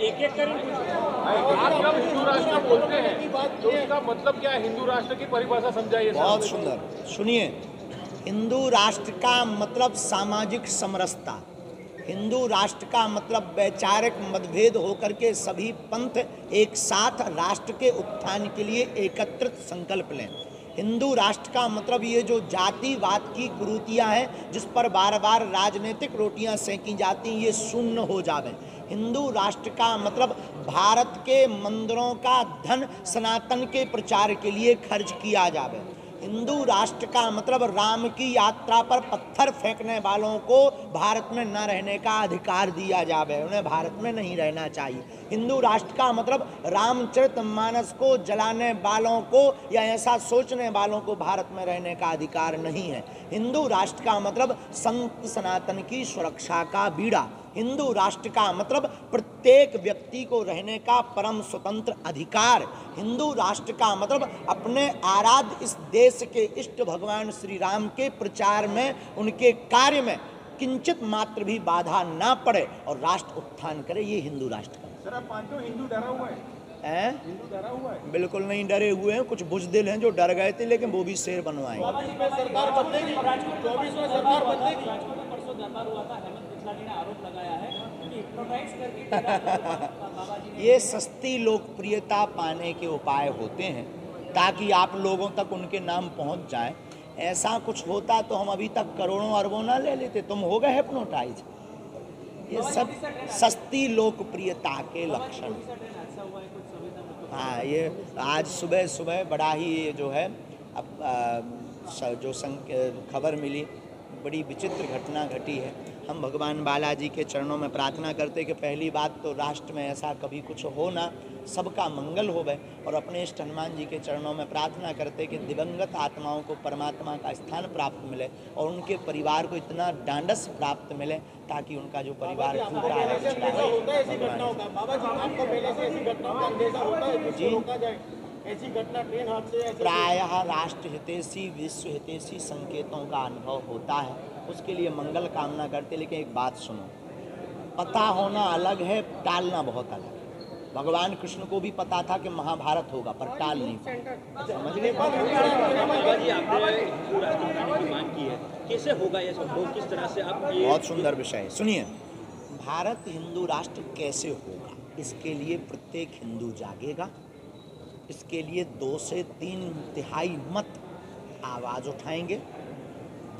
एक एक कर आप जब हिंदू राष्ट्र बोलते हैं तो उसका मतलब क्या है? हिंदू राष्ट्र की परिभाषा समझाइए। बहुत सुंदर, सुनिए। हिंदू राष्ट्र का मतलब सामाजिक समरसता, हिंदू राष्ट्र का मतलब वैचारिक मतभेद होकर के सभी पंथ एक साथ राष्ट्र के उत्थान के लिए एकत्रित संकल्प लें। हिंदू राष्ट्र का मतलब ये जो जातिवाद की कुरीतियाँ हैं जिस पर बार बार राजनीतिक रोटियां सेंकी जाती, ये शून्य हो जावे। हिंदू राष्ट्र का मतलब भारत के मंदिरों का धन सनातन के प्रचार के लिए खर्च किया जावे। हिंदू राष्ट्र का मतलब राम की यात्रा पर पत्थर फेंकने वालों को भारत में न रहने का अधिकार दिया जावे, उन्हें भारत में नहीं रहना चाहिए। हिंदू राष्ट्र का मतलब रामचरितमानस को जलाने वालों को या ऐसा सोचने वालों को भारत में रहने का अधिकार नहीं है। हिंदू राष्ट्र का मतलब संत सनातन की सुरक्षा का बीड़ा। हिंदू राष्ट्र का मतलब प्रत्येक व्यक्ति को रहने का परम स्वतंत्र अधिकार। हिंदू राष्ट्र का मतलब अपने आराध्य इस देश के इष्ट भगवान श्री राम के प्रचार में, उनके कार्य में किंचित मात्र भी बाधा ना पड़े और राष्ट्र उत्थान करे, ये हिंदू राष्ट्र का। सर, आप मानते हो हिंदू डरा हुआ है? हिंदू डरा हुआ है? बिल्कुल नहीं डरे हुए हैं। कुछ बुजदिल हैं जो डर गए थे, लेकिन वो भी शेर बनवाएंगे। सरकार बदलेगी, 24 में सरकार बदलेगी। परसों दरबार हुआ था, हेमंत बिस्ला जी ने आरोप लगाया है कि हिप्नोटाइज करके ये सस्ती लोकप्रियता पाने के उपाय होते हैं ताकि आप लोगों तक उनके नाम पहुंच जाए। ऐसा कुछ होता तो हम अभी तक करोड़ों अरबों ना ले लेते, तुम हो गए हिप्नोटाइज। ये सब सस्ती लोकप्रियता के लक्षण। हाँ, ये आज सुबह सुबह बड़ा ही ये जो है अब जो खबर मिली, बड़ी विचित्र घटना घटी है। हम भगवान बालाजी के चरणों में प्रार्थना करते कि पहली बात तो राष्ट्र में ऐसा कभी कुछ हो ना, सबका मंगल होवे, और अपने इष्ट हनुमान जी के चरणों में प्रार्थना करते कि दिवंगत आत्माओं को परमात्मा का स्थान प्राप्त मिले और उनके परिवार को इतना डांडस प्राप्त मिले ताकि उनका जो परिवार टूटा है ऐसी घटना ट्रेन हादसे प्रायः राष्ट्र हितैषी विश्व हितैषी संकेतों का अनुभव होता है, उसके लिए मंगल कामना करते। लेकिन एक बात सुनो, पता होना अलग है, टालना बहुत अलग है। भगवान कृष्ण को भी पता था कि महाभारत होगा, पर टाल नहीं पाया। समझ गए? मांग की है, कैसे होगा ये सब, किस तरह से आप? बहुत सुंदर विषय है, सुनिए। भारत हिंदू राष्ट्र कैसे होगा, इसके लिए प्रत्येक हिंदू जागेगा। इसके लिए 2 से 3 तिहाई मत आवाज़ उठाएंगे।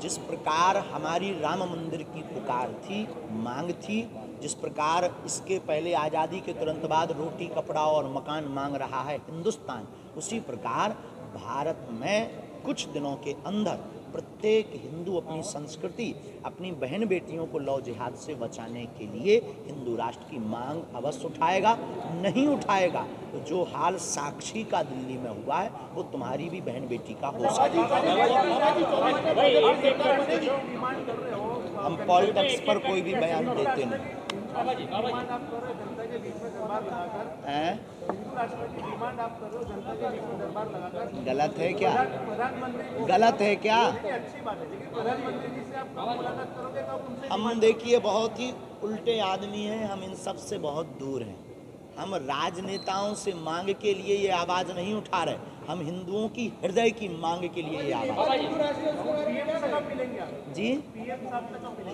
जिस प्रकार हमारी राम मंदिर की पुकार थी, मांग थी, जिस प्रकार इसके पहले आज़ादी के तुरंत बाद रोटी कपड़ा और मकान मांग रहा है हिंदुस्तान, उसी प्रकार भारत में कुछ दिनों के अंदर प्रत्येक हिंदू अपनी संस्कृति, अपनी बहन बेटियों को लौ जिहाद से बचाने के लिए हिंदू राष्ट्र की मांग अवश्य उठाएगा। नहीं उठाएगा तो जो हाल साक्षी का दिल्ली में हुआ है वो तुम्हारी भी बहन बेटी का हो सकता है। हम पॉलिटिक्स पर कोई भी बयान देते नहीं। गलत है क्या? गलत है क्या? हम देखिए बहुत ही उल्टे आदमी हैं, हम इन सब से बहुत दूर हैं। हम राजनेताओं से मांग के लिए ये आवाज़ नहीं उठा रहे, हम हिंदुओं की हृदय की मांग के लिए ये आवाज़। जी,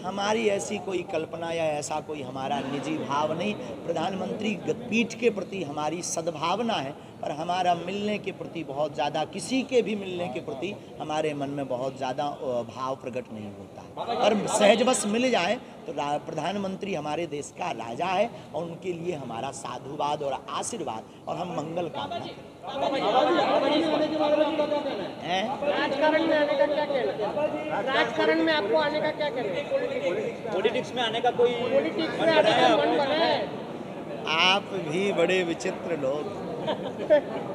हमारी ऐसी कोई कल्पना या ऐसा कोई हमारा निजी भाव नहीं। प्रधानमंत्री पीठ के प्रति हमारी सद्भावना है, पर हमारा मिलने के प्रति बहुत ज़्यादा, किसी के भी मिलने के प्रति हमारे मन में बहुत ज़्यादा भाव प्रकट नहीं होता। और सहजवश मिल जाए तो प्रधानमंत्री हमारे देश का राजा है और उनके लिए हमारा साधुवाद और आशीर्वाद और हम मंगल कामना करें। राजकारण में आने का क्या कहना? राजकारण में आपको आने का क्या कहना? पॉलिटिक्स में आने का कोई पॉलिटिक्स में आने का मन बना है? आप भी बड़े विचित्र लोग।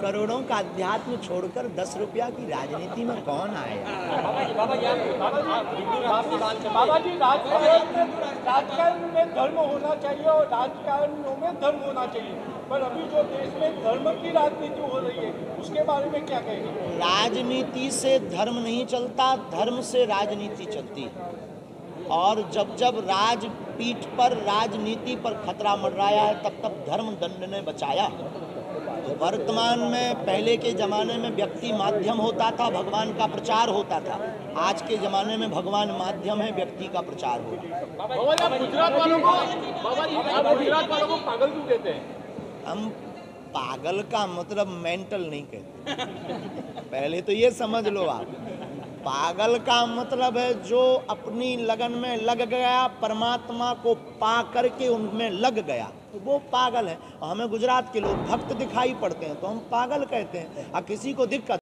करोड़ों का अध्यात्म छोड़कर 10 रुपया की राजनीति में कौन आएगा? बाबा जी, राजकारण में धर्म होना चाहिए और राजकारणियों में धर्म होना चाहिए, पर अभी जो देश में धर्म की राजनीति हो रही है उसके बारे में क्या कहेंगे? राजनीति से धर्म नहीं चलता, धर्म से राजनीति चलती है। और जब जब राजपीठ पर राजनीति पर खतरा मंडराया है तब तब धर्म दंड ने बचाया। तो वर्तमान में पहले के ज़माने में व्यक्ति माध्यम होता था, भगवान का प्रचार होता था। आज के ज़माने में भगवान माध्यम है, व्यक्ति का प्रचार होगा। बाबा जी, आप गुजरात वालों को पागल क्यों कहते हैं? हम पागल का मतलब मेंटल नहीं कहते, पहले तो ये समझ लो आप। पागल का मतलब है जो अपनी लगन में लग गया, परमात्मा को पा करके उनमें लग गया, तो वो पागल है। और हमें गुजरात के लोग भक्त दिखाई पड़ते हैं तो हम पागल कहते हैं। और किसी को दिक्कत